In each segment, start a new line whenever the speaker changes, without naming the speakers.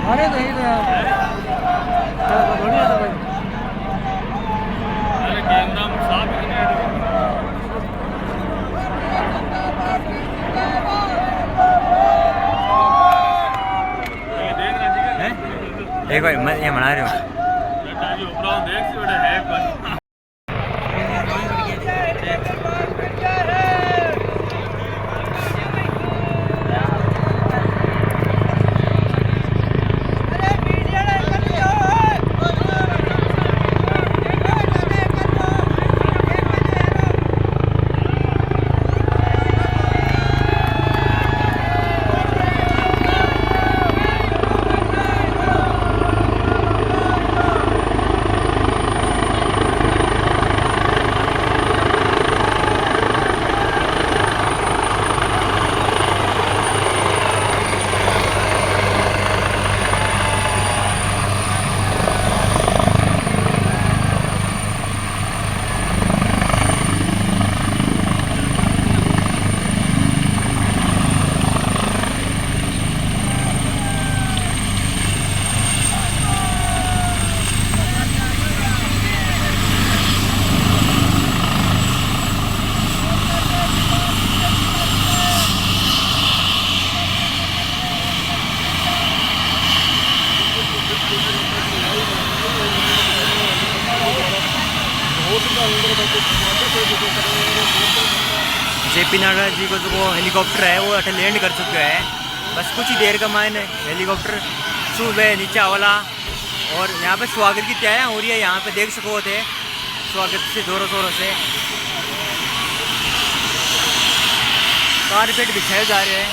अरे तो यही तो यार बढ़िया था भाई।
अरे कैमरा में साफ ही नहीं
एक भाई मैं ये बना रही हूँ। जेपी नड्डा जी को जो वो हेलीकॉप्टर है वो अठे लैंड कर चुका है। बस कुछ ही देर का मायने हेलीकॉप्टर सुबह नीचे वाला और यहाँ पे स्वागत की तैयारियाँ हो रही है। यहाँ पे देख सको थे स्वागत से जोरों शोरों से कारपेट बिछाए जा रहे हैं।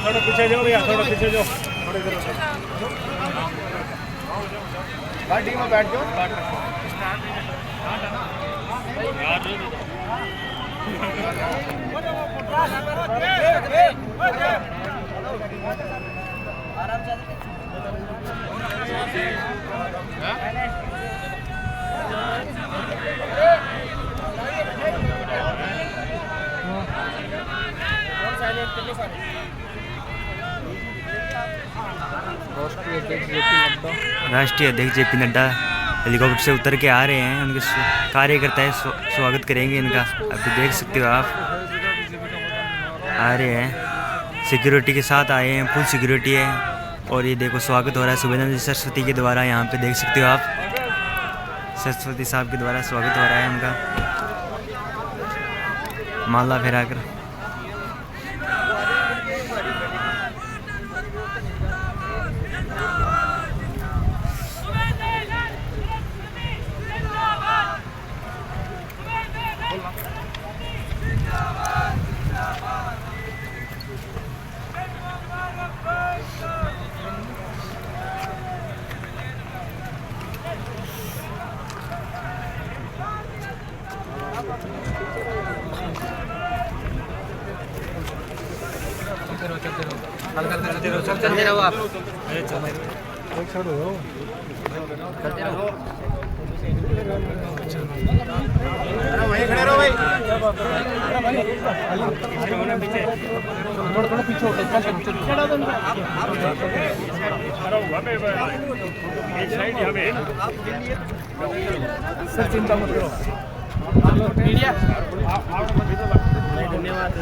थोड़ा पीछे जाओ भैया, थोड़ा पीछे जाओ, थोड़ा इधर गाड़ी में बैठ जाओ।
राष्ट्रीय अध्यक्ष जेपी नड्डा हेलीकॉप्टर से उतर के आ रहे हैं। उनके कार्यकर्ता स्वागत करेंगे इनका। अभी देख सकते हो आप आ रहे हैं, सिक्योरिटी के साथ आए हैं, फुल सिक्योरिटी है। और ये देखो स्वागत हो रहा है सुबेदार सरस्वती के द्वारा। यहाँ पे देख सकते हो आप सरस्वती साहब के द्वारा स्वागत हो रहा है उनका, माला फहराकर।
चलते रहो आप। अरे चलो वहीं खड़े रहो भाई। थोड़ा पीछे छोटे
एक साइड हमें
सर चिंता मत करो मीडिया धन्यवाद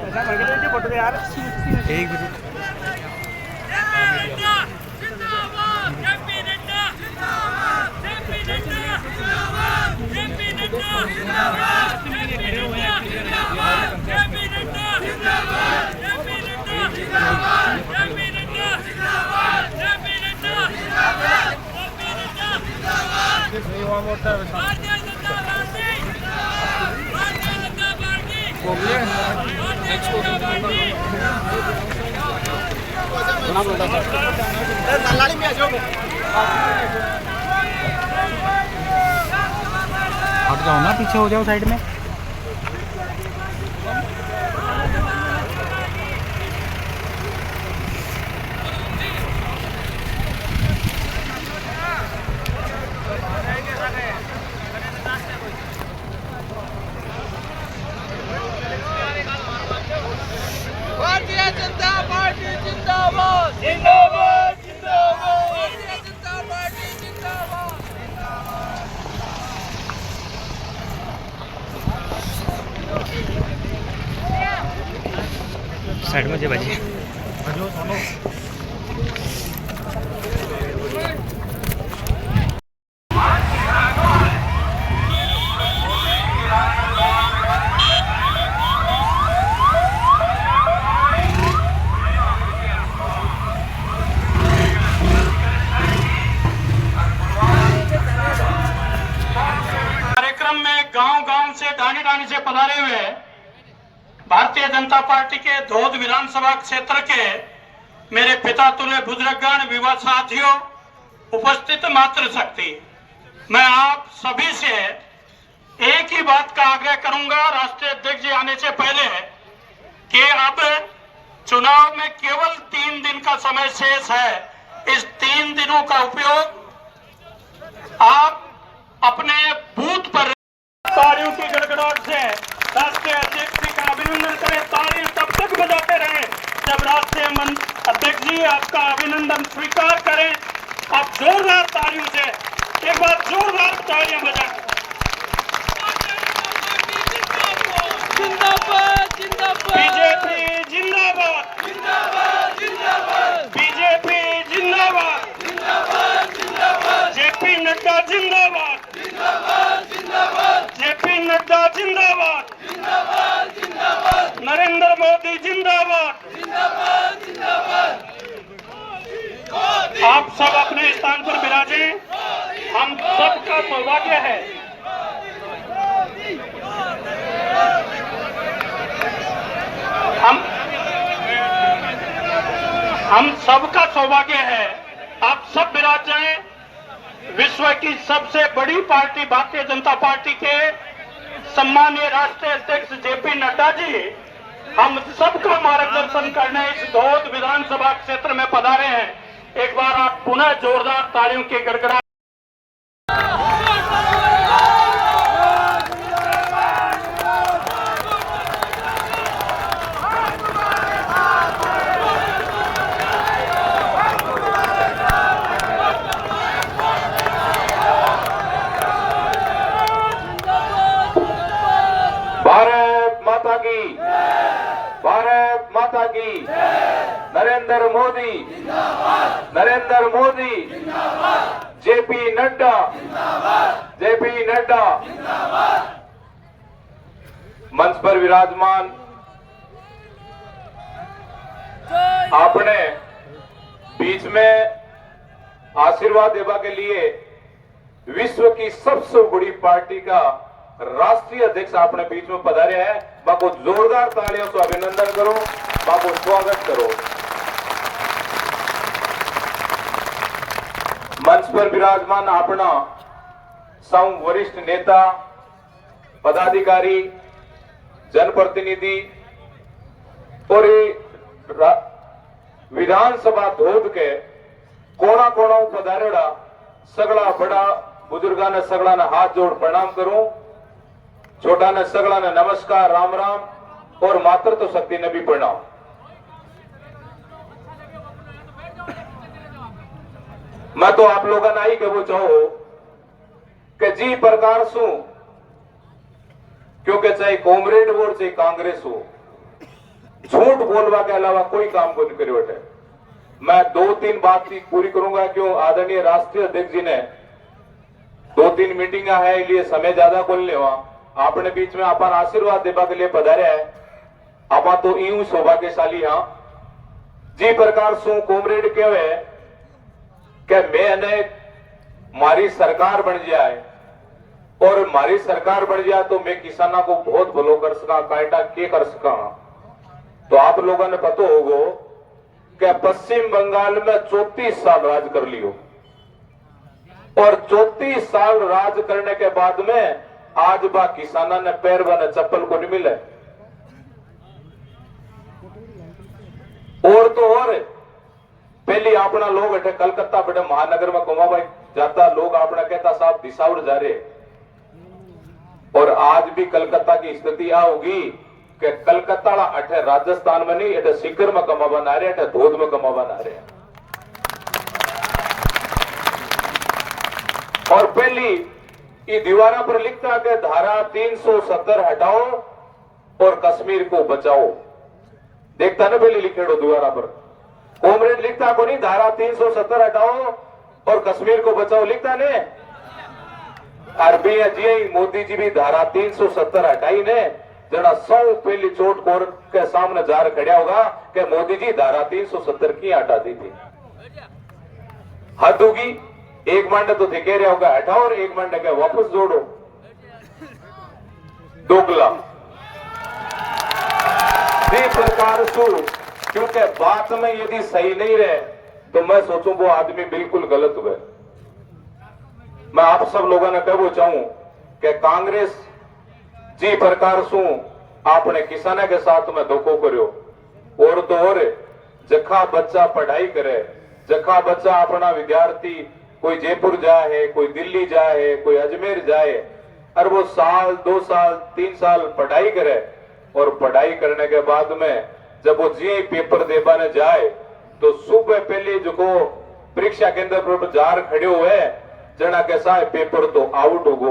ऐसा करके फोटो दे यार
एक मिनट
हट जाओ ना, पीछे हो जाओ साइड में।
भारतीय जनता पार्टी जिंदाबाद जिंदाबाद जिंदाबाद भारतीय जनता पार्टी जिंदाबाद
साइड में जे बाजी
गांव-गांव से डानी-डानी से पधारे हुए भारतीय जनता पार्टी के धोद विधानसभा क्षेत्र के मेरे पिता तुल्य बुजुर्गगण, विवाह साथियों, उपस्थित मातृशक्ति, मैं आप सभी से एक ही बात का आग्रह करूंगा राष्ट्रीय अध्यक्ष जी आने से पहले कि अब चुनाव में केवल 3 दिन का समय शेष है। इस 3 दिनों का उपयोग आप अपने बूथ पर तालियों की गड़गड़ाहट से राष्ट्रीय अध्यक्ष जी का अभिनंदन करें। तालियां तब तक बजाते रहें जब राष्ट्रीय अध्यक्ष जी आपका अभिनंदन स्वीकार करें। आप जोरदार तालियों से एक बार जोरदार तालियां बजाएं।
जिंदाबाद जिंदाबाद
बीजेपी जिंदाबाद
जिंदाबाद जिंदाबाद
बीजेपी जिंदाबाद
जिंदाबाद जिंदाबाद
जेपी नड्डा जिंदाबाद
जिंदाबाद जिंदाबाद
जेपी नड्डा जिंदाबाद
जिंदाबाद जिंदाबाद
नरेंद्र मोदी जिंदाबाद।
जिंदाबाद जिंदाबाद
आप सब अपने स्थान पर विराजें। हम सबका सौभाग्य है हम सबका सौभाग्य है आप सब विराज जाएं। विश्व की सबसे बड़ी पार्टी भारतीय जनता पार्टी के सम्मानीय राष्ट्रीय अध्यक्ष जेपी नड्डा जी हम सबका मार्गदर्शन करने इस धोद विधानसभा क्षेत्र में पधारे हैं। एक बार आप पुनः जोरदार तालियों की गड़गड़ा
भारत माता की नरेंद्र मोदी जेपी नड्डा मंच पर विराजमान आपने बीच में आशीर्वाद देवा के लिए विश्व की सबसे बड़ी पार्टी का राष्ट्रीय अध्यक्ष आपने बीच में पधारे हैं। बाको जोरदार तालियों से अभिनंदन करो, बाको स्वागत करो। मंच पर विराजमान अपना सौ वरिष्ठ नेता, पदाधिकारी, जनप्रतिनिधि और विधानसभा धोद के कोना कोना पधारेड़ा सगला बड़ा बुजुर्गा ने सगला ने हाथ जोड़ प्रणाम करूं। छोटा ने सगला ने नमस्कार, राम राम और मातृत्व शक्ति ने भी प्रणाम। मैं तो आप लोगों ने ही कहना चाहो कि जी प्रकार सु क्योंकि चाहे कॉमरेड हो चाहे कांग्रेस हो, झूठ बोलवा के अलावा कोई काम को नहीं करे बैठे। मैं 2-3 बात पूरी करूंगा, क्यों आदरणीय राष्ट्रीय अध्यक्ष जी ने 2-3 मीटिंगा है, इसलिए समय ज्यादा बोल ले। अपने बीच में अपन आशीर्वाद देवा के लिए पधारे है, आप तो यूं सौभाग्यशाली। हाँ जी प्रकार सु कॉमरेड कहे कि मैं मारी सरकार बन जाए और मारी सरकार बन जाए तो मैं किसानों को बहुत भलो कर सका, कायटा के कर सका। तो आप लोगों ने पता होगा कि पश्चिम बंगाल में 34 साल राज कर लियो और 34 साल राज करने के बाद में आज बा किसानों ने पैर बने चप्पल को नहीं मिले। और तो और पहले अपना लोग अठे कलकत्ता बड़े महानगर में कमा भाई जाता, लोग अपना कहता साहब दिसाउर जा रहे, और आज भी कलकत्ता की स्थिति आ होगी कि कलकत्ता अठे राजस्थान में नहीं, अठे सीकर में कमा बना रहे, अठे धोध में कमा बना रहे। और पहली ये दीवारा पर लिखता कि धारा 370 हटाओ और कश्मीर को बचाओ। देखता ना पहले लिखेड़ो दीवारा पर, कॉमरेड लिखता को नहीं धारा 370 हटाओ और कश्मीर को बचाओ, लिखता ने। अरबी जी मोदी जी भी धारा 370 हटाई ने, जरा 100 पहली चोट कोर के सामने जार खड़ा होगा कि मोदी जी धारा 370 की हटा दी थी। हद होगी, एक मंडे तो थे कह रहा होगा हटाओ और एक मंडे के वापस जोड़ो। दोगला प्रकार सु, क्योंकि बात में यदि सही नहीं रहे तो मैं सोचूं वो आदमी बिल्कुल गलत हुए। मैं आप सब लोगों ने कहना चाहूं कि कांग्रेस जी प्रकार सु आपने किसानों के साथ में धोखो करो। और तो और जखा बच्चा पढ़ाई करे, जखा बच्चा अपना विद्यार्थी कोई जयपुर जाए, कोई दिल्ली जाए, कोई अजमेर जाए, और वो साल 2 साल 3 साल पढ़ाई करे, और पढ़ाई करने के बाद में जब वो जी पेपर देने जाए तो सुबह पहले जो को परीक्षा केंद्र पर जार खड़े हुए जना कैसा है पेपर तो आउट हो गो।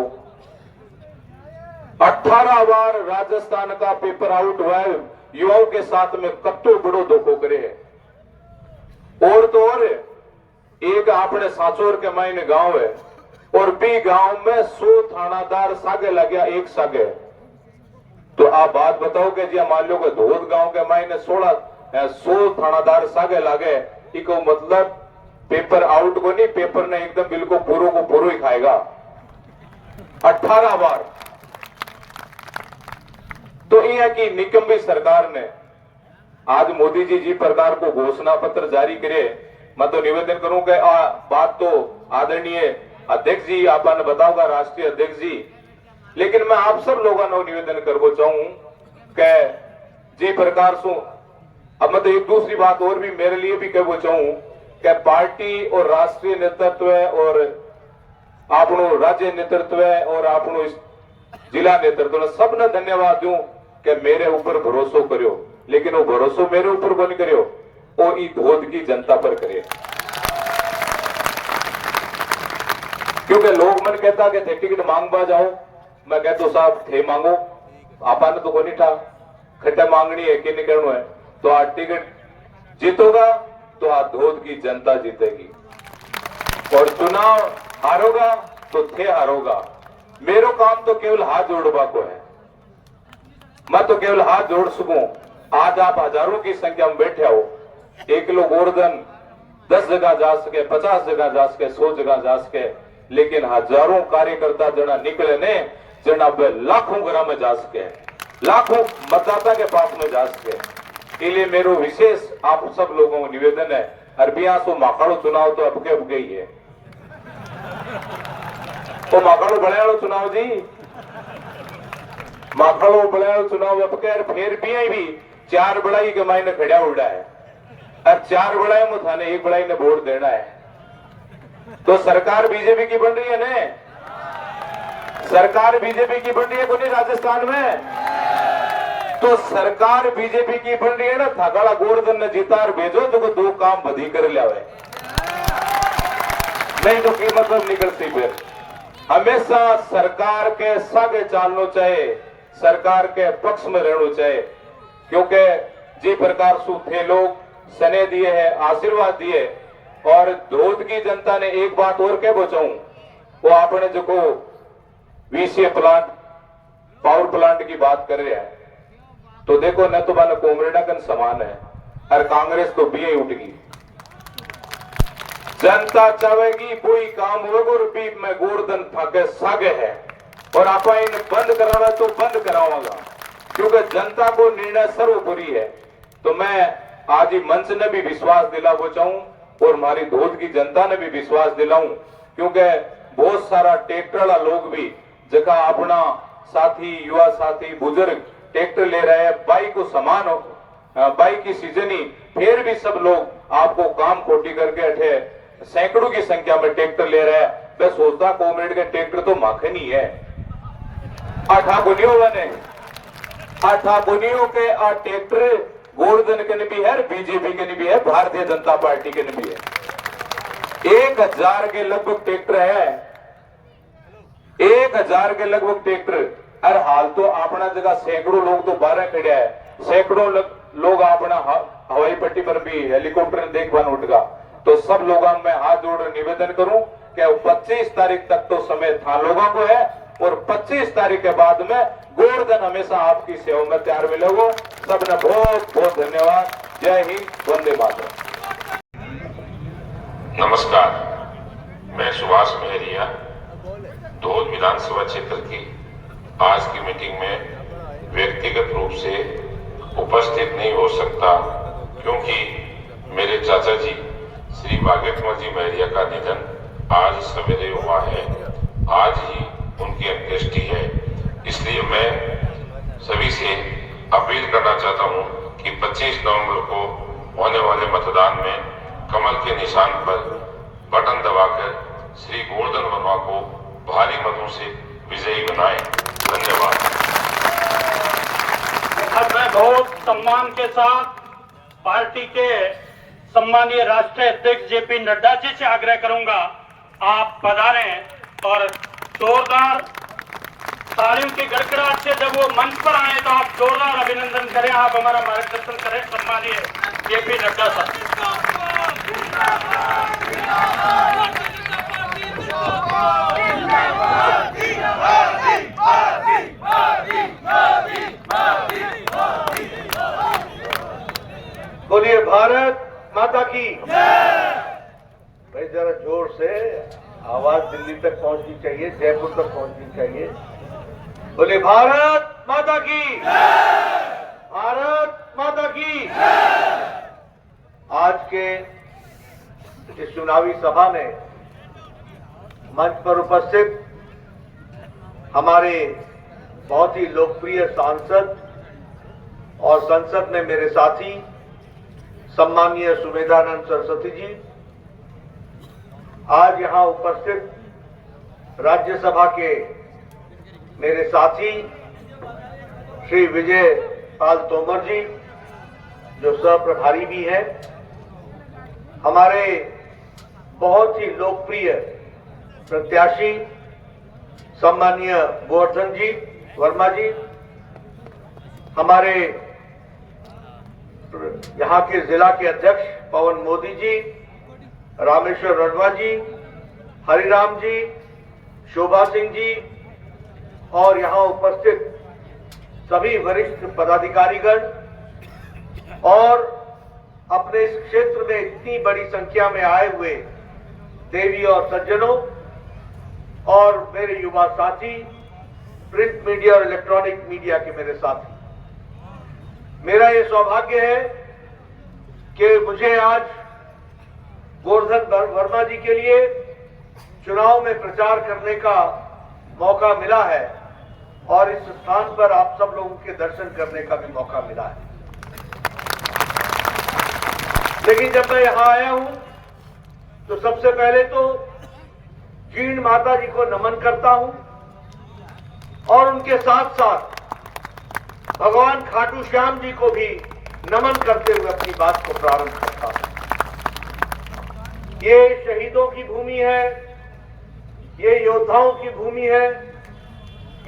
18 बार राजस्थान का पेपर आउट हुआ है, युवाओं के साथ में कत्तो बड़ो धोखो करे है। और तो और एक आपने सांचौर के मायने गांव है और बी गांव में 100 थानादार सागे लगे, एक सागे। तो आप बात बताओ कि जी मान लो कि धोध गांव के मायने 100 थानादार सागे लागे, इको मतलब पेपर आउट को नहीं, पेपर ने एकदम बिल्कुल पूरो को पूरो ही खाएगा 18 बार। तो यह कि निकम्बी सरकार ने आज मोदी जी जी प्रकार को घोषणा पत्र जारी करे। मैं तो निवेदन करूं कि बात तो आदरणीय अध्यक्ष जी आपने बताओगा, राष्ट्रीय अध्यक्ष जी, लेकिन मैं आप सब लोगों को निवेदन करना चाहूं कि जी प्रकार सु अब मैं तो एक दूसरी बात और भी मेरे लिए भी कहना चाहूं कि पार्टी और राष्ट्रीय नेतृत्व और आपनो राज्य नेतृत्व और आपनो जिला नेतृत्व सबने धन्यवाद दूं कि मेरे ऊपर भरोसा करो, लेकिन वो भरोसा मेरे ऊपर को नहीं करो, वो ई धोध की जनता पर करे। क्योंकि लोग मन कहता कि थे टिकट मांगवा जाओ, मैं कहता हूं साहब थे मांगो, आपा ने तो को नहीं था, खट्टा मांगनी है कि नहीं करना है, तो आज टिकट जीतोगा तो आज धोध की जनता जीतेगी, और चुनाव हारोगा तो थे हारोगा। मेरो काम तो केवल हाथ जोड़वा को है, मैं तो केवल हाथ जोड़ सकूं। आज आप हजारों की संख्या में बैठे हो, एक किलो गोवर्धन 10 जगह जा सके, 50 जगह जा सके, 100 जगह जा सके, लेकिन हजारों कार्यकर्ता जना निकले ने जना लाखों ग्राम में जा सके, लाखों मतदाता के पास में जा सके। इसलिए मेरे विशेष आप सब लोगों को निवेदन है, अरबिया सो माखाड़ो चुनाव तो अब के ही है, तो माखाड़ो बड़े चुनाव जी, माखाड़ो बड़े चुनाव अब के फिर भी 4 बड़ाई के मायने खड़ा उड़ा है, और 4 बड़ाई में थाने 1 बड़ाई ने वोट देना है। तो सरकार बीजेपी की बन रही है ने, सरकार बीजेपी की बन रही है को नहीं राजस्थान में, तो सरकार बीजेपी की बन रही है ना, थागाड़ा गोवर्धन ने जीता और भेजो तो 2 काम बधी कर लिया है। नहीं तो की मतलब निकलती फिर हमेशा सरकार के सागे चालनो चाहिए, सरकार के पक्ष में रहना चाहिए, क्योंकि जी प्रकार सु थे लोग सने दिए है, आशीर्वाद दिए। और धोद की जनता ने एक बात और क्या बचाऊं, वो आपने जो को वीसीए प्लांट पावर प्लांट की बात कर रहे हैं, तो देखो न तो बन कोमरेडा कन समान है और कांग्रेस तो भी उठ गई। जनता चाहेगी कोई काम होगा और बीच में गोवर्धन फाके सागे है, और आप इन बंद कराना तो बंद करावागा, क्योंकि जनता को निर्णय सर्वोपरि है। तो मैं आज ही मंच ने भी विश्वास दिलाना चाहूं और हमारी धोद की जनता ने भी विश्वास दिलाऊं, क्योंकि बहुत सारा ट्रैक्टर वाला लोग भी जगह अपना साथी युवा साथी बुजुर्ग ट्रैक्टर ले रहे हैं, बाइक को समान हो बाइक की सीजन ही, फिर भी सब लोग आपको काम खोटी करके अठे सैकड़ों की संख्या में ट्रैक्टर ले रहे हैं। मैं सोचता कोमरेड के ट्रैक्टर तो माखन ही है, आठा बुनियों बने आठा बुनियों के ट्रैक्टर गोवर्धन के भी है, बीजेपी के भी है, भारतीय जनता पार्टी के भी है। 1000 के लगभग ट्रैक्टर है, 1000 के लगभग ट्रैक्टर। और हाल तो अपना जगह सैकड़ों लोग तो बारह खड़े है, सैकड़ों लोग अपना हवाई पट्टी पर भी हेलीकॉप्टर देखभाल उठगा। तो सब लोगों में हाथ जोड़ निवेदन करूं कि 25 तारीख तक तो समय था लोगों को है, और 25 तारीख के बाद में गोवर्धन हमेशा आपकी सेवा में तैयार मिलेगा। सबने बहुत बहुत धन्यवाद। जय हिंद, वंदे मातरम।
नमस्कार, मैं सुभाष मेहरिया धोद विधानसभा क्षेत्र की आज की मीटिंग में व्यक्तिगत रूप से उपस्थित नहीं हो सकता, क्योंकि मेरे चाचा जी श्री भाग्यकुमार जी मेहरिया का निधन आज सवेरे हुआ है। आज ही उनकी अंत्येष्टि है, इसलिए मैं सभी से अपील करना चाहता हूं कि 25 नवंबर को होने वाले मतदान में कमल के निशान पर बटन दबाकर श्री गोवर्धन वर्मा को भारी मतों से विजयी बनाएं। धन्यवाद।
अब मैं बहुत सम्मान के साथ पार्टी के सम्मानीय राष्ट्रीय अध्यक्ष जेपी नड्डा जी से आग्रह करूंगा, आप पधारें और जोरदार तालियों की गड़गड़ाहट से जब वो मंच पर आए तो आप जोरदार अभिनंदन करें, आप हमारा मार्गदर्शन करें। सम्मानीय जेपी नड्डा साहब।
बोलिए भारत माता की। भाई जरा जोर से आवाज दिल्ली तक पहुंचनी चाहिए, जयपुर तक पहुंचनी चाहिए। बोले भारत माता की, भारत माता की। आज के इस चुनावी सभा में मंच पर उपस्थित हमारे बहुत ही लोकप्रिय सांसद और संसद में मेरे साथी सम्मानीय सुमेधानंद सरस्वती जी, आज यहां उपस्थित राज्यसभा के मेरे साथी श्री विजय पाल तोमर जी, जो सह प्रभारी भी हैं, हमारे बहुत ही लोकप्रिय प्रत्याशी सम्मानीय गोवर्धन जी वर्मा जी, हमारे यहाँ के जिला के अध्यक्ष पवन मोदी जी, रामेश्वर रडवा जी, हरिराम जी, शोभा सिंह जी और यहाँ उपस्थित सभी वरिष्ठ पदाधिकारीगण और अपने इस क्षेत्र में इतनी बड़ी संख्या में आए हुए देवी और सज्जनों और मेरे युवा साथी, प्रिंट मीडिया और इलेक्ट्रॉनिक मीडिया के मेरे साथी, मेरा ये सौभाग्य है कि मुझे आज गोवर्धन वर्मा जी के लिए चुनाव में प्रचार करने का मौका मिला है और इस स्थान पर आप सब लोगों के दर्शन करने का भी मौका मिला है। लेकिन जब मैं यहां आया हूं तो सबसे पहले तो जीण माता जी को नमन करता हूं और उनके साथ साथ भगवान खाटू श्याम जी को भी नमन करते हुए अपनी बात को प्रारंभ करता हूं। ये शहीदों की भूमि है, ये योद्धाओं की भूमि है,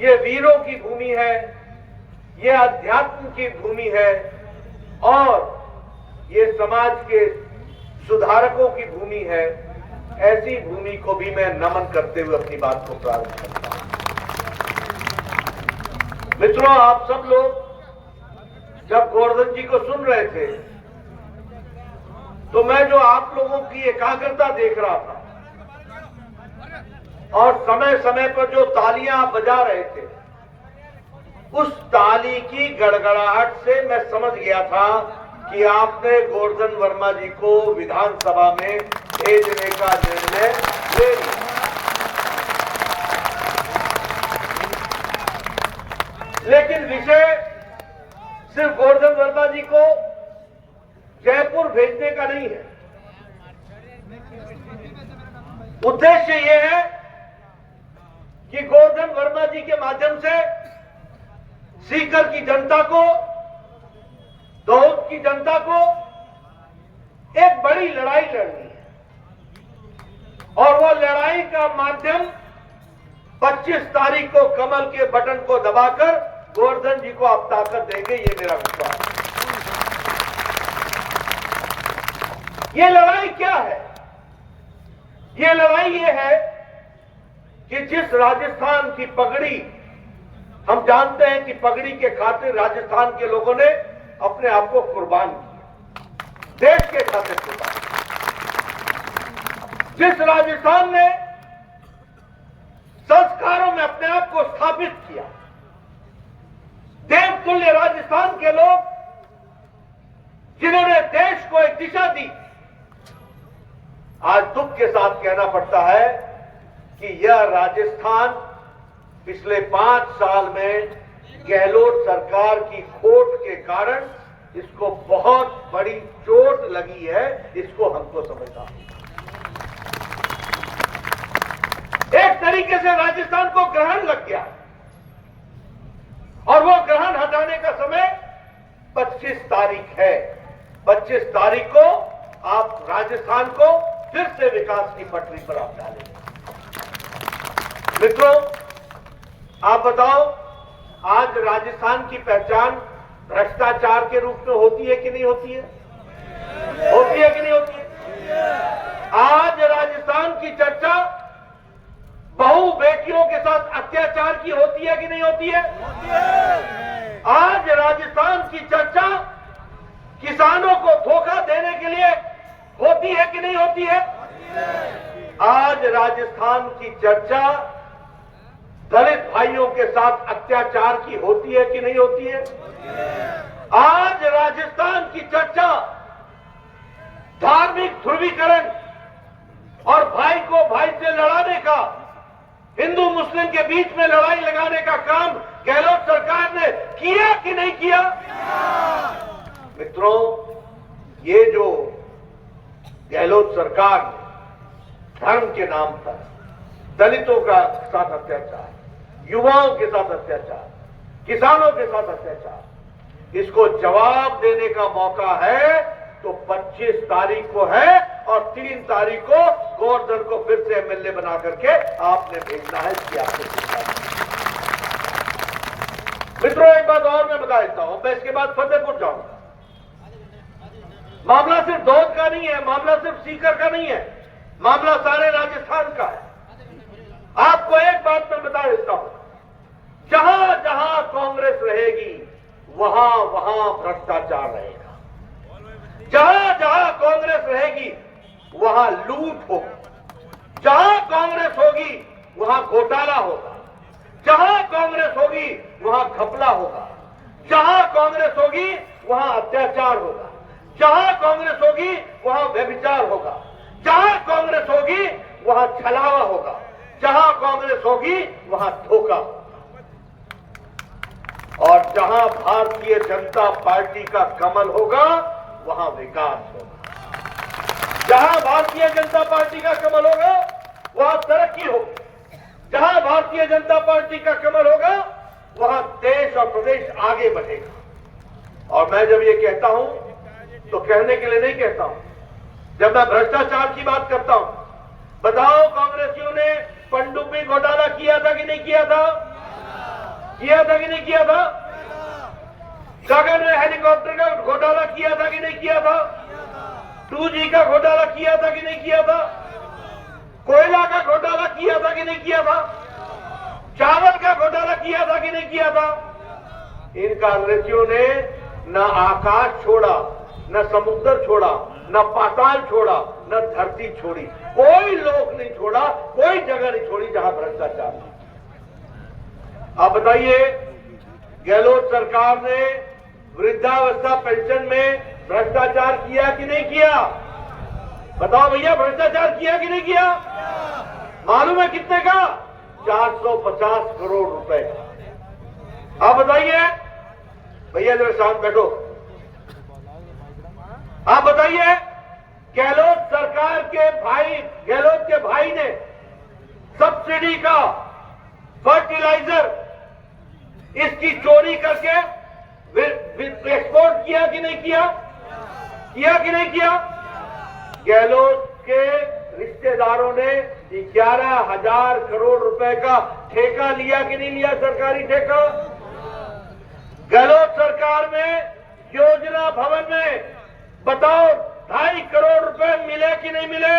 ये वीरों की भूमि है, ये अध्यात्म की भूमि है और ये समाज के सुधारकों की भूमि है। ऐसी भूमि को भी मैं नमन करते हुए अपनी बात को प्रारंभ करता हूं। मित्रों, आप सब लोग जब गोवर्धन जी को सुन रहे थे तो मैं जो आप लोगों की एकाग्रता देख रहा था और समय समय पर जो तालियां बजा रहे थे, उस ताली की गड़गड़ाहट से मैं समझ गया था कि आपने गोवर्धन वर्मा जी को विधानसभा में भेजने का निर्णय ले लिया। लेकिन विषय सिर्फ गोवर्धन वर्मा जी को जयपुर भेजने का नहीं है। उद्देश्य यह है कि गोवर्धन वर्मा जी के माध्यम से सीकर की जनता को, दाऊद की जनता को एक बड़ी लड़ाई लड़नी है और वो लड़ाई का माध्यम 25 तारीख को कमल के बटन को दबाकर गोवर्धन जी को आप ताकत देंगे, ये मेरा विश्वास है। ये लड़ाई क्या है? ये लड़ाई ये है कि जिस राजस्थान की पगड़ी, हम जानते हैं कि पगड़ी के खातिर राजस्थान के लोगों ने अपने आप को कुर्बान किया, देश के खातिर कुर्बान। जिस राजस्थान ने संस्कारों में अपने आप को स्थापित किया, देवतुल्य राजस्थान के लोग जिन्होंने देश को एक दिशा दी, आज दुख के साथ कहना पड़ता है कि यह राजस्थान पिछले 5 साल में गहलोत सरकार की खोट के कारण इसको बहुत बड़ी चोट लगी है, इसको हमको समझना होगा। एक तरीके से राजस्थान को ग्रहण लग गया और वो ग्रहण हटाने का समय 25 तारीख है। 25 तारीख को आप राजस्थान को फिर से विकास की पटरी पर आप डालेंगे। मित्रों, आप बताओ, आज राजस्थान की पहचान भ्रष्टाचार के रूप में होती है कि नहीं होती है? होती है कि नहीं होती है? आज राजस्थान की चर्चा बहु बेटियों के साथ अत्याचार की होती है कि नहीं होती है? आज राजस्थान की चर्चा किसानों को धोखा देने के लिए होती है कि नहीं होती है? आज राजस्थान की चर्चा दलित भाइयों के साथ अत्याचार की होती है कि नहीं होती है? आज राजस्थान की चर्चा धार्मिक ध्रुवीकरण और भाई को भाई से लड़ाने का, हिंदू मुस्लिम के बीच में लड़ाई लगाने का काम गहलोत सरकार ने किया कि नहीं किया? मित्रों, ये जो गहलोत सरकार ने धर्म के नाम पर दलितों का साथ अत्याचार, युवाओं के साथ अत्याचार, किसानों के साथ अत्याचार, इसको जवाब देने का मौका है तो 25 तारीख को है और 3 तारीख को गोवर्धन को फिर से एमएलए बना करके आपने भेजना है। इसकी आपको चिंता नहीं। मित्रों, एक बात और मैं बता देता हूं, मैं इसके बाद फतेहपुर जाऊंगा। मामला सिर्फ दाऊद का नहीं है, मामला सिर्फ सीकर का नहीं है, मामला सारे राजस्थान का है। आपको एक बात मैं बता देता हूं, जहां जहां कांग्रेस रहेगी वहां वहां भ्रष्टाचार रहेगा। जहां जहां कांग्रेस रहेगी वहां लूट होगी। जहां कांग्रेस होगी वहां घोटाला होगा। जहां कांग्रेस होगी वहां घपला होगा। जहां कांग्रेस होगी वहां अत्याचार होगा। जहां कांग्रेस होगी वहां व्यभिचार होगा। जहां कांग्रेस होगी वहां छलावा होगा। जहां कांग्रेस होगी वहां धोखा होगा। और जहां भारतीय जनता पार्टी का कमल होगा वहां विकास होगा। जहां भारतीय जनता पार्टी का कमल होगा वहां तरक्की होगी। जहां भारतीय जनता पार्टी का कमल होगा वहां देश और प्रदेश आगे बढ़ेगा। और मैं जब ये कहता हूं तो कहने के लिए नहीं कहता हूं, जब मैं भ्रष्टाचार की बात करता हूं, बताओ कांग्रेसियों ने पनडुब्बी घोटाला किया था कि नहीं किया था? किया था कि नहीं किया था? गगन में हेलीकॉप्टर का घोटाला किया था कि नहीं किया था? 2G का घोटाला किया था कि नहीं किया था? कोयला का घोटाला किया था कि नहीं किया था? चावल का घोटाला किया था कि नहीं किया था? इन कांग्रेसियों ने न आकाश छोड़ा, न समुद्र छोड़ा, न पाताल छोड़ा, न धरती छोड़ी, कोई लोक नहीं छोड़ा, कोई जगह नहीं छोड़ी जहां भ्रष्टाचार। आप बताइए, गहलोत सरकार ने वृद्धावस्था पेंशन में भ्रष्टाचार किया कि नहीं किया? बताओ भैया, भ्रष्टाचार किया कि नहीं किया? मालूम है कितने का? 450 करोड़ रुपए का। आप बताइए भैया, जरा शांत बैठो। आप बताइए, गहलोत सरकार के भाई, गहलोत के भाई ने सब्सिडी का फर्टिलाइजर इसकी चोरी करके एक्सपोर्ट किया कि नहीं किया? किया कि नहीं किया? गहलोत के रिश्तेदारों ने 11,000 करोड़ रुपए का ठेका लिया कि नहीं लिया? सरकारी ठेका। गहलोत सरकार में योजना भवन में बताओ 2.5 करोड़ रुपए मिले कि नहीं मिले?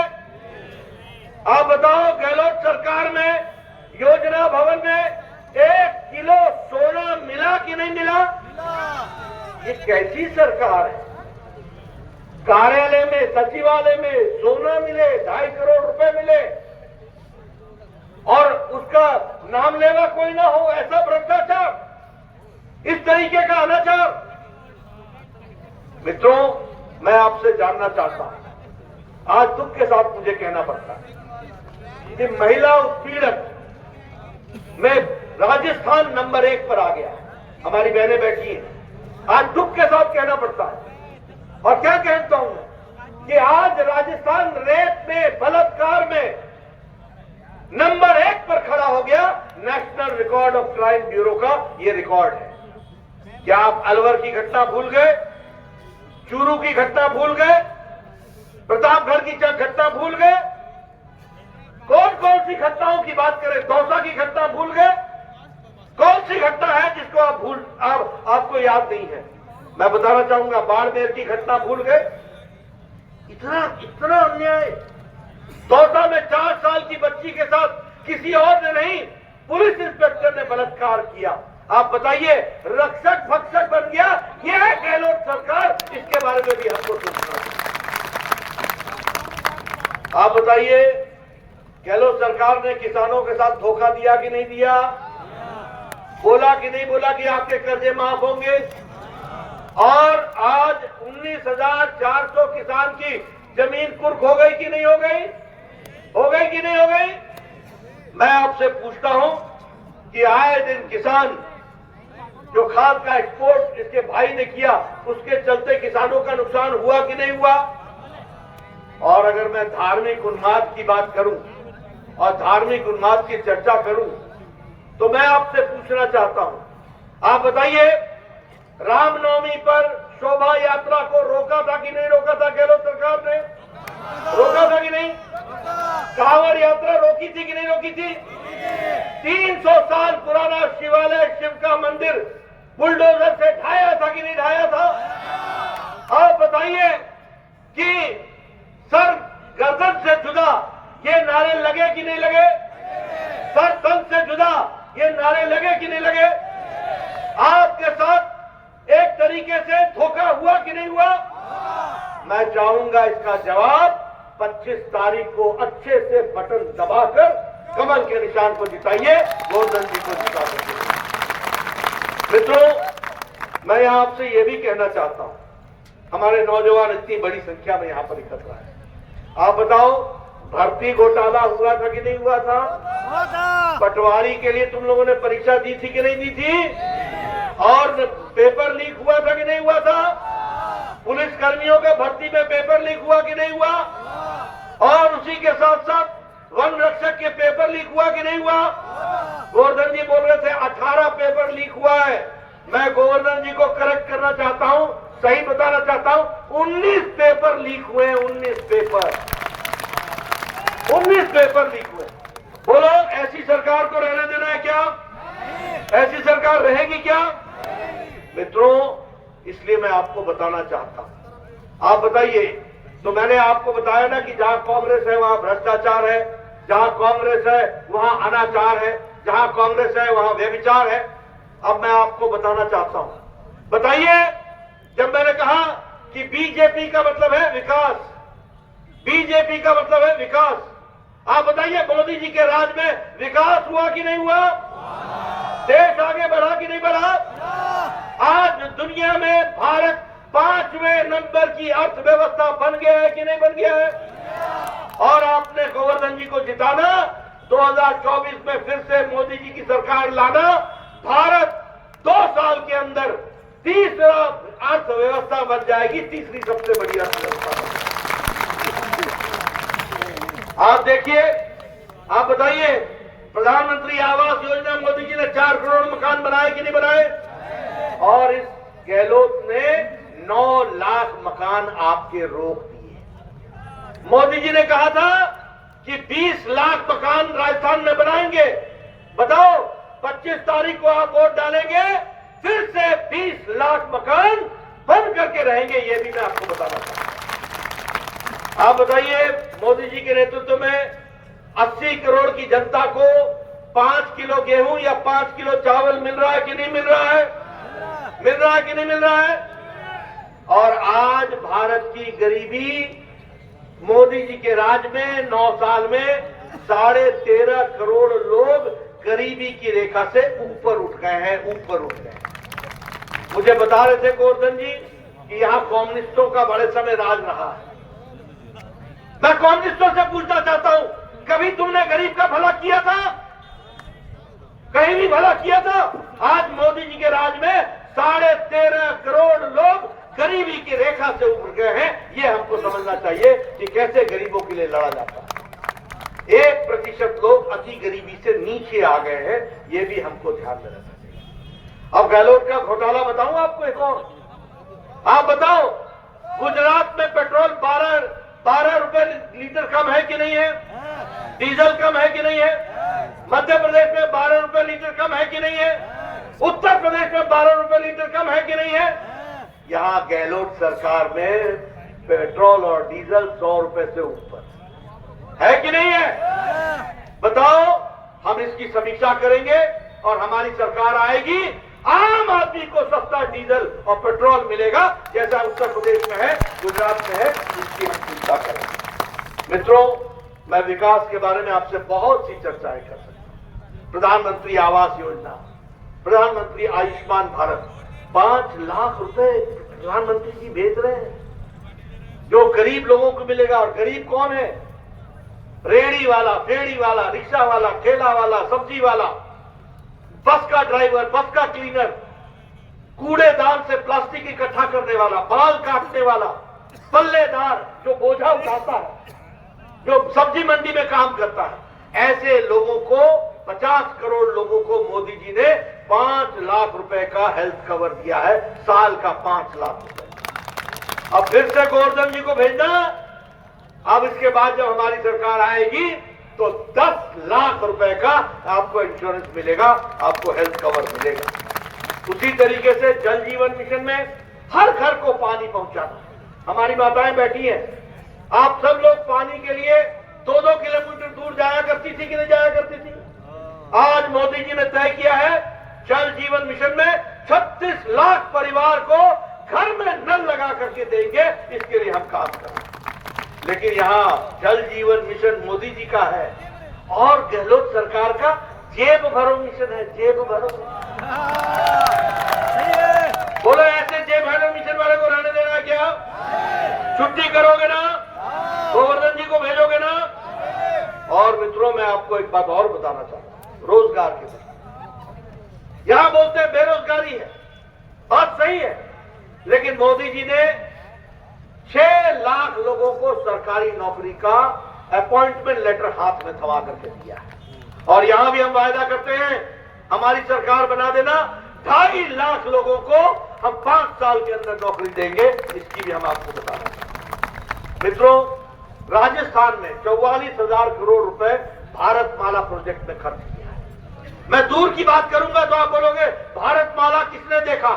आप बताओ, गहलोत सरकार में योजना भवन में 1 किलो सोना मिला कि नहीं मिला? ये कैसी सरकार है? कार्यालय में, सचिवालय में सोना मिले, 2.5 करोड़ रुपए मिले और उसका नाम लेवा कोई ना हो, ऐसा भ्रष्टाचार, इस तरीके का अनाचार। मित्रों, मैं आपसे जानना चाहता हूं, आज दुख के साथ मुझे कहना पड़ता है कि महिला उत्पीड़न में राजस्थान नंबर 1 पर आ गया है। हमारी बहनें बैठी हैं, आज दुख के साथ कहना पड़ता है। और क्या कहता हूं कि आज राजस्थान रेप में, बलात्कार में नंबर 1 पर खड़ा हो गया। National record of crime bureau का ये रिकॉर्ड है। क्या आप अलवर की घटना भूल गए? चूरू की घटना भूल गए? प्रतापगढ़ की घटना भूल गए? कौन कौन सी घटनाओं की बात करें? दौसा की घटना भूल गए? कौन सी घटना है जिसको आपको याद नहीं है? मैं बताना चाहूंगा, बाड़मेर की घटना भूल गए? इतना अन्याय। दौसा में 4 साल की बच्ची के साथ किसी और ने नहीं, पुलिस इंस्पेक्टर ने बलात्कार किया। आप बताइए, रक्षक भक्षक बन गया। यह है गहलोत सरकार, इसके बारे में भी हमको सोचना है। आप बताइए, गहलोत सरकार ने किसानों के साथ धोखा दिया कि नहीं दिया? बोला कि नहीं बोला कि आपके कर्जे माफ होंगे? और आज 19,400 किसान की जमीन कुर्क हो गई कि नहीं हो गई? हो गई कि नहीं हो गई? मैं आपसे पूछता हूं कि आए दिन किसान जो खाद का एक्सपोर्ट इसके भाई ने किया, उसके चलते किसानों का नुकसान हुआ कि नहीं हुआ? और अगर मैं धार्मिक उन्माद की बात करूं और धार्मिक उन्माद की चर्चा करूं, तो मैं आपसे पूछना चाहता हूं, आप बताइए, रामनवमी पर शोभा यात्रा को रोका था कि नहीं रोका था? गहलोत सरकार ने रोका था कि नहीं? कांवड़ यात्रा रोकी थी कि नहीं रोकी थी? 300 साल पुराना शिवालय, शिव का मंदिर बुलडोजर से ढाया था कि नहीं ढाया था? आप बताइए कि सर गर्दन से जुदा ये नारे लगे कि नहीं लगे? सर तन से जुदा ये नारे लगे कि नहीं लगे? आपके साथ एक तरीके से धोखा हुआ कि नहीं हुआ? मैं चाहूंगा इसका जवाब 25 तारीख को अच्छे से बटन दबाकर कमल के निशान को जिताइए, गोवर्धन जी को जिता सकते। मित्रों, मैं यहां आपसे यह भी कहना चाहता हूं, हमारे नौजवान इतनी बड़ी संख्या में यहां पर इकट्ठा है, आप बताओ, भर्ती घोटाला हुआ था कि नहीं हुआ था? पटवारी के लिए तुम लोगों ने परीक्षा दी थी कि नहीं दी थी? और पेपर लीक हुआ था कि नहीं हुआ था? पुलिस कर्मियों के भर्ती में पेपर लीक हुआ कि नहीं हुआ? और उसी के साथ साथ वन रक्षक के पेपर लीक हुआ कि नहीं हुआ? गोवर्धन जी बोल रहे थे 18 पेपर लीक हुआ है। मैं गोवर्धन जी को करेक्ट करना चाहता हूं, सही बताना चाहता हूं, 19 पेपर पेपर लीक हुए, 19 पेपर लीक हुए। बोलो, ऐसी सरकार को रहने देना है क्या? ऐसी सरकार रहेगी क्या? मित्रों, इसलिए मैं आपको बताना चाहता हूं। आप बताइए, तो मैंने आपको बताया ना कि जहां कांग्रेस है वहां भ्रष्टाचार है, जहां कांग्रेस है वहां अनाचार है, जहां कांग्रेस है वहां व्यभिचार है। अब मैं आपको बताना चाहता हूं, बताइए, जब मैंने कहा कि बीजेपी का मतलब है विकास, बीजेपी का मतलब है विकास, आप बताइए मोदी जी के राज में विकास हुआ कि नहीं हुआ? देश आगे बढ़ा कि नहीं बढ़ा? आज दुनिया में भारत 5वें नंबर की अर्थव्यवस्था बन गया है कि नहीं बन गया है? और आपने गोवर्धन जी को जिताना, 2024 में फिर से मोदी जी की सरकार लाना, भारत 2 साल के अंदर तीसरा अर्थव्यवस्था बन जाएगी, तीसरी सबसे बड़ी अर्थव्यवस्था। आप देखिए, आप बताइए, प्रधानमंत्री आवास योजना मोदी जी ने 4 करोड़ मकान बनाए कि नहीं बनाए? और इस गहलोत ने 9 लाख मकान आपके रोक दिए। मोदी जी ने कहा था कि 20 लाख मकान राजस्थान में बनाएंगे। बताओ, 25 तारीख को आप वोट डालेंगे, फिर से 20 लाख मकान बंद करके रहेंगे। ये भी मैं आपको बताना चाहता हूं। आप बताइए, मोदी जी के नेतृत्व में 80 करोड़ की जनता को 5 किलो गेहूं या 5 किलो चावल मिल रहा है कि नहीं मिल रहा है? मिल रहा है कि नहीं मिल रहा है? और आज भारत की गरीबी मोदी जी के राज में 9 साल में 13.5 करोड़ लोग गरीबी की रेखा से ऊपर उठ गए हैं, ऊपर उठ गए हैं। मुझे बता रहे थे गोवर्धन जी कि यहां कम्युनिस्टों का बड़े समय राज रहा है। मैं कम्युनिस्टों से पूछना चाहता हूं, कभी तुमने गरीब का भला किया था? कहीं भी भला किया था? आज मोदी जी के राज में 13.5 करोड़ लोग गरीबी की रेखा से उभर गए हैं। ये हमको समझना चाहिए कि कैसे गरीबों के लिए लड़ा जाता है। 1% लोग अति गरीबी से नीचे आ गए हैं, ये भी हमको ध्यान में रखना चाहिए। अब गहलोत का घोटाला बताऊं आपको एक और। आप बताओ, गुजरात में पेट्रोल 12 रुपए लीटर कम है कि नहीं है? डीजल कम है कि नहीं है? मध्य प्रदेश में 12 रुपए लीटर कम है कि नहीं है? उत्तर प्रदेश में 12 रुपए लीटर कम है कि नहीं है? यहां गहलोत सरकार में पेट्रोल और डीजल 100 रुपए से ऊपर है कि नहीं है? बताओ, हम इसकी समीक्षा करेंगे और हमारी सरकार आएगी, आम आदमी को सस्ता डीजल और पेट्रोल मिलेगा, जैसा उत्तर प्रदेश में है, गुजरात में है, इसकी हम चिंता करेंगे। मित्रों, मैं विकास के बारे में आपसे बहुत सी चर्चाएं कर सकता हूं। प्रधानमंत्री आवास योजना, प्रधानमंत्री आयुष्मान भारत, 5 लाख रुपए प्रधानमंत्री जी भेज रहे हैं, जो गरीब लोगों को मिलेगा। और गरीब कौन है? रेड़ी वाला, फेड़ी वाला, रिक्शा वाला, ठेला वाला, सब्जी वाला, बस का ड्राइवर, बस का क्लीनर, कूड़ेदान से प्लास्टिक इकट्ठा करने वाला, बाल काटने वाला, पल्लेदार जो बोझा उठाता है, जो सब्जी मंडी में काम करता है, ऐसे लोगों को 50 करोड़ लोगों को मोदी जी ने 5 लाख रुपए का हेल्थ कवर दिया है, साल का 5 लाख रुपए। अब फिर से गोवर्धन जी को भेजना। अब इसके बाद जब हमारी सरकार आएगी तो 10 लाख रुपए का आपको इंश्योरेंस मिलेगा, आपको हेल्थ कवर मिलेगा। उसी तरीके से जल जीवन मिशन में हर घर को पानी पहुंचाना। हमारी माताएं बैठी हैं, आप सब लोग पानी के लिए 2-2 किलोमीटर दूर जाया करती थी कि नहीं जाया करती थी? आज मोदी जी ने तय किया है, जल जीवन मिशन में 36 लाख परिवार को घर में नल लगा करके देंगे, इसके लिए हम काम करेंगे। लेकिन यहां जल जीवन मिशन मोदी जी का है और गहलोत सरकार का जेब भरो मिशन है, जेब भरो। बोलो, ऐसे जेब भरो मिशन वाले को रहने देना क्या? छुट्टी करोगे ना? गोवर्धन जी को भेजोगे ना? और मित्रों, मैं आपको एक बात और बताना चाहता हूं, रोजगार के बारे में। यहां बोलते हैं बेरोजगारी है, बात सही है, लेकिन मोदी जी ने 6 लाख लोगों को सरकारी नौकरी का अपॉइंटमेंट लेटर हाथ में थमा करके दिया है। और यहां भी हम वायदा करते हैं, हमारी सरकार बना देना, 2.5 लाख लोगों को हम 5 साल के अंदर नौकरी देंगे, इसकी भी हम आपको बताना चाहते हैं। मित्रों, राजस्थान में 44,000 करोड़ रुपए भारतमाला प्रोजेक्ट में खर्च किया है। मैं दूर की बात करूंगा तो आप बोलोगे भारतमाला किसने देखा?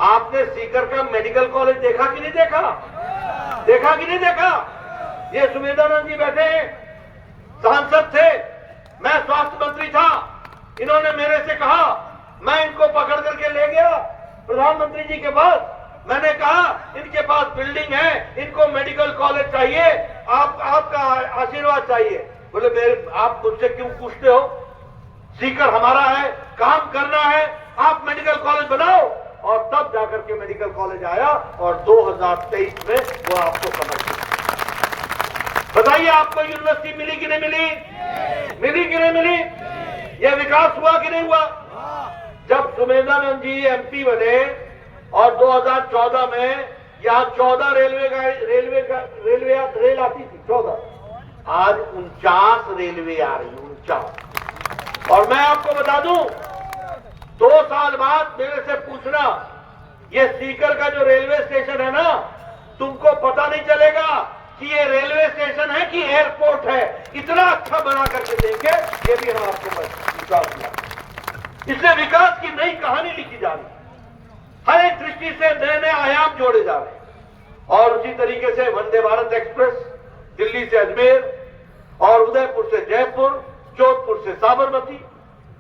आपने सीकर का मेडिकल कॉलेज देखा कि नहीं देखा? देखा कि नहीं देखा? ये सुमेधानंद जी बैठे हैं, सांसद थे, मैं स्वास्थ्य मंत्री था। इन्होंने मेरे से कहा, मैं इनको पकड़ करके ले गया प्रधानमंत्री जी के पास। मैंने कहा इनके पास बिल्डिंग है, इनको मेडिकल कॉलेज चाहिए, आपका आशीर्वाद चाहिए। बोले मेरे आप मुझसे क्यों पूछते हो? सीकर हमारा है, काम करना है, आप मेडिकल कॉलेज बनाओ। और तब जाकर के मेडिकल कॉलेज आया और 2023 में वो आपको समर्पित। बताइए आपको यूनिवर्सिटी मिली कि नहीं मिली? मिली कि नहीं मिली? यह विकास हुआ कि नहीं हुआ? जब सुमेधानंद जी एमपी बने और 2014 में यहां 14 रेल आती थी, 14, आज 49 रेलवे आ रही, 49। और मैं आपको बता दूं, 2 साल बाद मेरे से पूछना, ये सीकर का जो रेलवे स्टेशन है ना, तुमको पता नहीं चलेगा कि ये रेलवे स्टेशन है कि एयरपोर्ट है। इतना अच्छा बना करके देंगे, ये भी हम आपको विश्वास दिया। इसलिए विकास की नई कहानी लिखी जा रही, हर एक दृष्टि से नए नए आयाम जोड़े जा रहे हैं। और उसी तरीके से वंदे भारत एक्सप्रेस दिल्ली से अजमेर और उदयपुर से जयपुर, जोधपुर से साबरमती,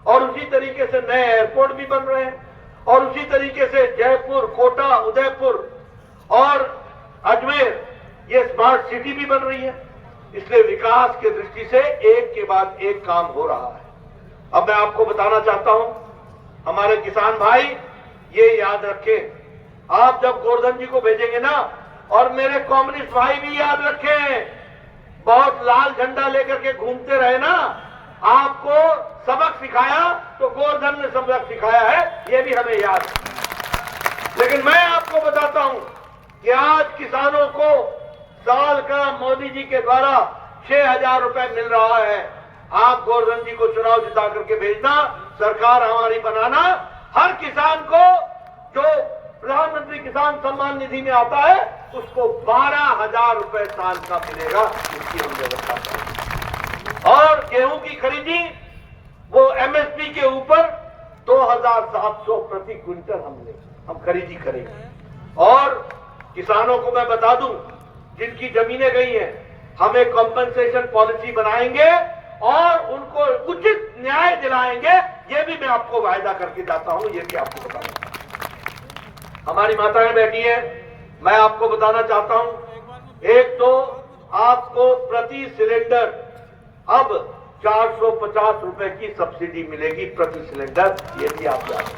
और उसी तरीके से नए एयरपोर्ट भी बन रहे हैं। और उसी तरीके से जयपुर, कोटा, उदयपुर और अजमेर, ये स्मार्ट सिटी भी बन रही है। इसलिए विकास के दृष्टि से एक के बाद एक काम हो रहा है। अब मैं आपको बताना चाहता हूं, हमारे किसान भाई ये याद रखें, आप जब गोवर्धन जी को भेजेंगे ना, और मेरे कम्युनिस्ट भाई भी याद रखें, बहुत लाल झंडा लेकर के घूमते रहे ना, आपको सबक सिखाया तो गोवर्धन ने सबक सिखाया है, ये भी हमें याद है। लेकिन मैं आपको बताता हूं कि आज किसानों को साल का मोदी जी के द्वारा 6,000 रुपए मिल रहा है। आप गोवर्धन जी को चुनाव जिता करके भेजना, सरकार हमारी बनाना, हर किसान को जो प्रधानमंत्री किसान सम्मान निधि में आता है उसको 12,000 रुपए साल का मिलेगा। इसकी हम व्यवस्था करेंगे। और गेहूं की खरीदी वो एमएसपी के ऊपर 2,700 प्रति क्विंटल हम खरीदी करेंगे। और किसानों को मैं बता दूं, जिनकी जमीनें गई हैं, हम एक कॉम्पेंसेशन पॉलिसी बनाएंगे और उनको उचित न्याय दिलाएंगे। ये भी मैं आपको वायदा करके जाता हूं, ये भी आपको बताऊंगा। हमारी माताएं बैठी हैं, मैं आपको बताना चाहता हूं, एक तो आपको प्रति सिलेंडर अब 450 रुपए की सब्सिडी मिलेगी प्रति सिलेंडर, ये भी आप जानें।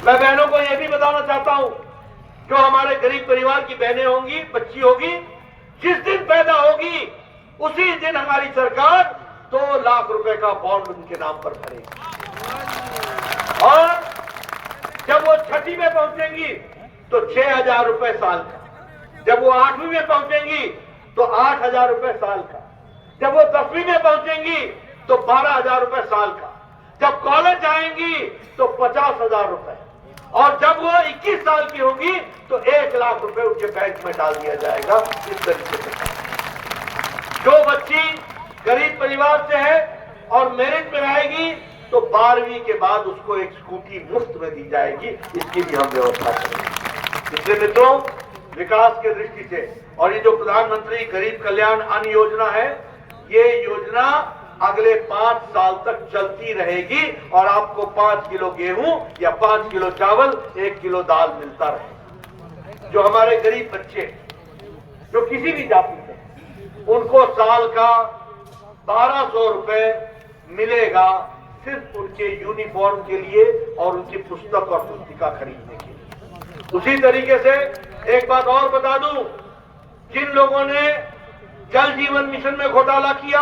मैं बहनों को यह भी बताना चाहता हूं, जो हमारे गरीब परिवार की बहनें होंगी, बच्ची होगी, जिस दिन पैदा होगी उसी दिन हमारी सरकार 2 लाख रुपए का बॉन्ड उनके नाम पर भरेगी। और जब वो 6वीं में पहुंचेंगी तो 6,000 रुपए साल का, जब वो 8वीं में पहुंचेंगी तो 8,000 रुपए साल का, जब वो 10वीं में पहुंचेंगी तो 12,000 रुपए साल का, जब कॉलेज जाएंगी तो 50,000 रुपए, और जब वो 21 साल की होगी तो 1 लाख रुपए उनके बैंक में डाल दिया जाएगा। इस तरीके से जो बच्ची गरीब परिवार से है और मेरिट में आएगी तो 12वीं के बाद उसको एक स्कूटी मुफ्त में दी जाएगी। इसकी भी हम व्यवस्था करेंगे। इसलिए मित्रों, विकास के दृष्टि से, और ये जो प्रधानमंत्री गरीब कल्याण अन्न योजना है, ये योजना अगले 5 साल तक चलती रहेगी और आपको 5 किलो गेहूं या 5 किलो चावल, 1 किलो दाल मिलता रहेगा। जो हमारे गरीब बच्चे, जो किसी भी जाति से, उनको साल का 1200 रुपए मिलेगा सिर्फ उनके यूनिफॉर्म के लिए और उनकी पुस्तक और पुस्तिका खरीदने के लिए। उसी तरीके से एक बात और बता दूं, जिन लोगों ने जल जीवन मिशन में घोटाला किया,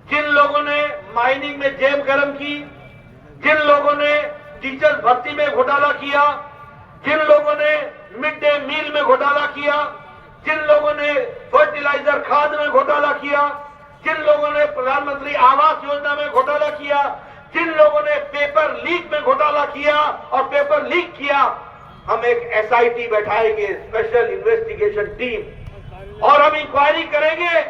जिन लोगों ने माइनिंग में जेब गरम की, जिन लोगों ने टीचर भर्ती में घोटाला किया, जिन लोगों ने मिड डे मील में घोटाला किया, जिन लोगों ने फर्टिलाइजर खाद में घोटाला किया, जिन लोगों ने प्रधानमंत्री आवास योजना में घोटाला किया, जिन लोगों ने पेपर लीक में घोटाला किया और पेपर लीक किया, हम एक एसआईटी बैठाएंगे, स्पेशल इन्वेस्टिगेशन टीम, और हम इंक्वायरी करेंगे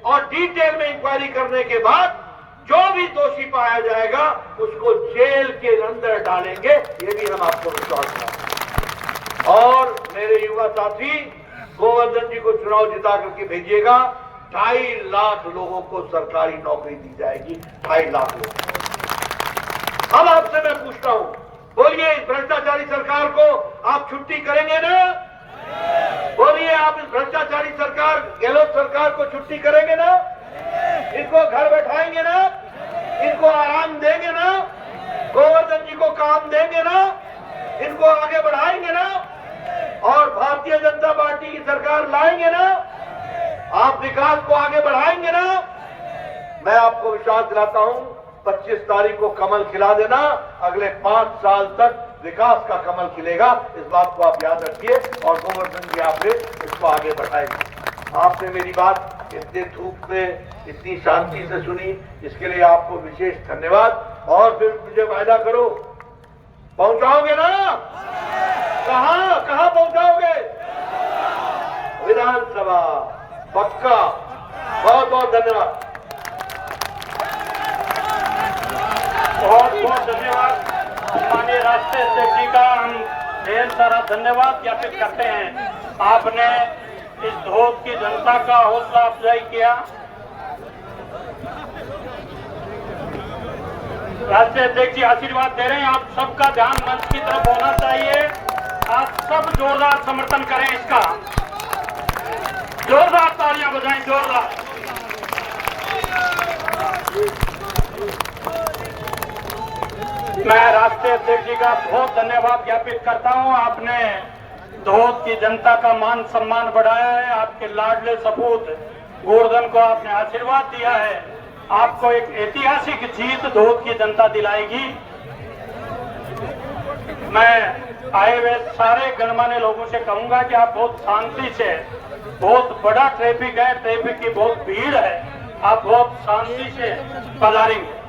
और डिटेल में इंक्वायरी करने के बाद जो भी दोषी पाया जाएगा उसको जेल के अंदर डालेंगे, ये भी हम आपको विश्वास दें। और मेरे युवा साथी, गोवर्धन जी को चुनाव जिता करके भेजिएगा। 2.5 लाख लोगों को सरकारी नौकरी दी जाएगी, 2.5 लाख लोग। अब आपसे मैं पूछता हूं, बोलिए इस भ्रष्टाचारी सरकार को आप छुट्टी करेंगे ना? बोलिए आप इस भ्रष्टाचारी सरकार, गहलोत सरकार को छुट्टी करेंगे ना? इनको घर बैठाएंगे ना? इनको आराम देंगे ना? गोवर्धन जी को काम देंगे ना? इनको आगे बढ़ाएंगे ना? और भारतीय जनता पार्टी की सरकार लाएंगे ना? आप विकास को आगे बढ़ाएंगे ना? मैं आपको विश्वास दिलाता हूं 25 तारीख को कमल खिला देना, अगले 5 साल तक विकास का कमल खिलेगा। इस बात को आप याद रखिए और गोवर्धन जी आपने इसको आगे बढ़ाएंगे। आपने मेरी बात इतने धूप में इतनी शांति से सुनी, इसके लिए आपको विशेष धन्यवाद। और फिर मुझे वायदा करो, पहुंचाओगे ना? कहां पहुंचाओगे? विधानसभा, पक्का। बहुत बहुत धन्यवाद।
बहुत बहुत धन्यवाद माननीय राष्ट्रीय अध्यक्ष जी का हम ढेर सारा धन्यवाद ज्ञापित करते हैं। आपने इस धोद की जनता का हौसला अफजाई किया। राष्ट्रीय अध्यक्ष जी आशीर्वाद दे रहे हैं, आप सबका ध्यान मंच की तरफ होना चाहिए। आप सब जोरदार समर्थन करें इसका, जोरदार तालियां बजाएं, जोरदार। मैं राष्ट्रीय अध्यक्ष जी का बहुत धन्यवाद ज्ञापित करता हूं। आपने धोद की जनता का मान सम्मान बढ़ाया है। आपके लाडले सपूत गोवर्धन को आपने आशीर्वाद दिया है। आपको एक ऐतिहासिक जीत धोद की जनता दिलाएगी। मैं आए हुए सारे गणमान्य लोगों से कहूंगा कि आप बहुत शांति से, बहुत बड़ा ट्रैफिक है, ट्रैफिक की बहुत भीड़ है, आप बहुत शांति से पधारेंगे।